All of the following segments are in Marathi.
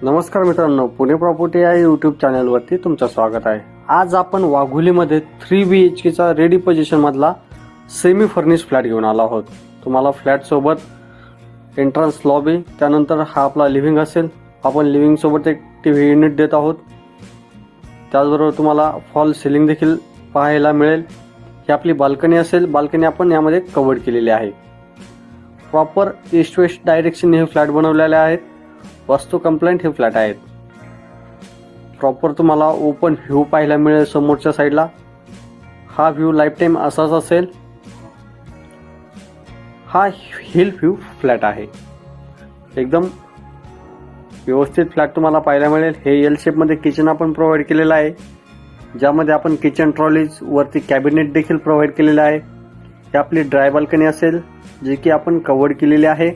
नमस्कार मित्रांनो, पुणे प्रॉपर्टी या यूट्यूब चॅनलवरती तुमचं स्वागत आहे। आज आपण वाघोलीमध्ये 3 BHK चा रेडी पोझिशन मधला सेमी फर्निश फ्लॅट घेऊन आलो आहोत। तुम्हाला फ्लॅट सोबत एंट्रन्स लॉबी, त्यानंतर हा आपला लिव्हिंग असेल। आपण लिव्हिंग सोबत एक टीव्ही युनिट देत आहोत। त्याचबरोबर तुम्हाला फॉल सिलिंग देखील पाहायला मिळेल। ही आपली बाल्कनी असेल। बाल्कनी आपण यामध्ये कव्हर केलेली आहे। प्रॉपर ईस्ट वेस्ट डायरेक्शन हे फ्लॅट बनवलेले आहेत। वास्तू कंप्लेंट हे फ्लॅट आहेत। प्रॉपर तुम्हाला ओपन व्ह्यू पाहायला मिळेल समोरच्या साइडला। हा व्ह्यू लाईफ टाइम असाच असेल। हा हिल व्ह्यू फ्लॅट आहे। एकदम व्यवस्थित फ्लॅट तुम्हाला पाहायला मिळेल। हे एल शेप मध्ये किचन आपण प्रोव्हाइड केलेलं आहे, ज्यामध्ये आपण किचन ट्रॉलीज वरती कॅबिनेट देखील प्रोव्हाइड केलेले आहे। ही आपली ड्राय बाल्कनी असेल, जी की आपण कव्हर केलेली आहे।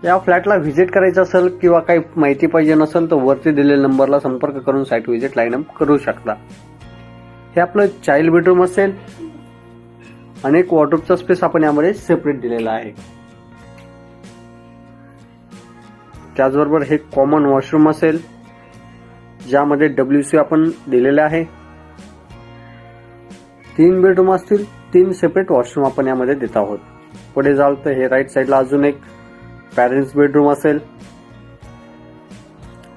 या फ्लॅटला व्हिजिट करायचं असेल किंवा काही माहिती पाहिजे नसेल तर वरती दिलेल्या नंबरला संपर्क करून साइट व्हिजिट लाईन अप करू शकता। हे आपलं चाइल्ड बेडरूम असेल आणि एक वॉर्डरोबचा स्पेस आपण यामध्ये सेपरेट दिलेला आहे। त्याचबरोबर हे कॉमन वॉशरूम असेल, ज्यामध्ये WC आपण दिलेले आहे। 3 बेडरूम असतील, 3 सेपरेट वॉशरूम आपण यामध्ये देत आहोत। पुढे जाल तर हे राईट साइडला अजून एक पॅरेंट्स बेडरूम असेल।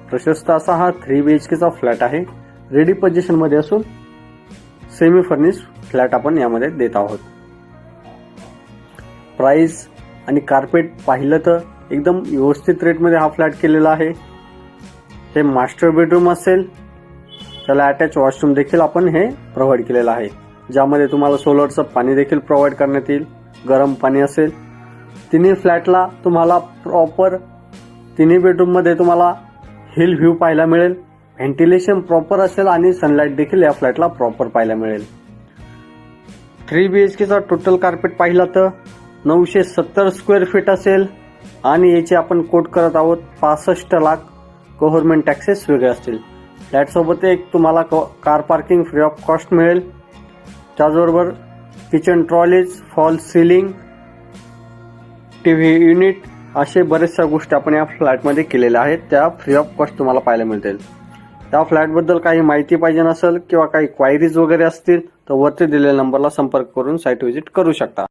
प्रशस्त असा हा 3 BHK चा फ्लॅट आहे। रेडी पोझिशन मध्ये असून सेमी फर्निश फ्लॅट आपण यामध्ये देत आहोत। प्राइस आणि कार्पेट पाहिलं तर एकदम व्यवस्थित रेट मध्ये हा फ्लॅट केलेला आहे। हे मास्टर बेडरूम असेल, त्याला अटॅच वॉशरूम देखील आपण हे प्रोव्हाइड केलेलं आहे, ज्यामध्ये तुम्हाला सोलरचं पाणी देखील प्रोव्हाइड करण्यात येईल। गरम पाणी असेल। तिन्ही फ्लॅटला तुम्हाला प्रॉपर तिन्ही बेडरूम मध्ये तुम्हाला हिल व्ह्यू पाहायला मिळेल। व्हेंटिलेशन प्रॉपर असेल आणि सनलाइट देखील या फ्लॅटला प्रॉपर पाहायला मिळेल। 3 BHK चा टोटल कार्पेट पाहिला तर 970 स्क्वेअर फीट असेल आणि याचे आपण कोट करत आहोत 65 लाख। गव्हर्नमेंट टॅक्सेस वेगळे असतील। फ्लॅट सोबत एक तुम्हाला car parking free of cost मिळेल। त्याचबरोबर kitchen trolleys, fall ceiling, TV unit असे बरेचशा गोष्टी आपण या फ्लॅटमध्ये केलेल्या आहेत, त्या फ्री ऑफ कॉस्ट तुम्हाला पाहायला मिळतील। त्या फ्लॅटबद्दल काही माहिती पाहिजे नसेल किंवा काही क्वायरीज वगैरे असतील तर वरती दिलेल्या नंबरला संपर्क करून साइट व्हिजिट करू शकता।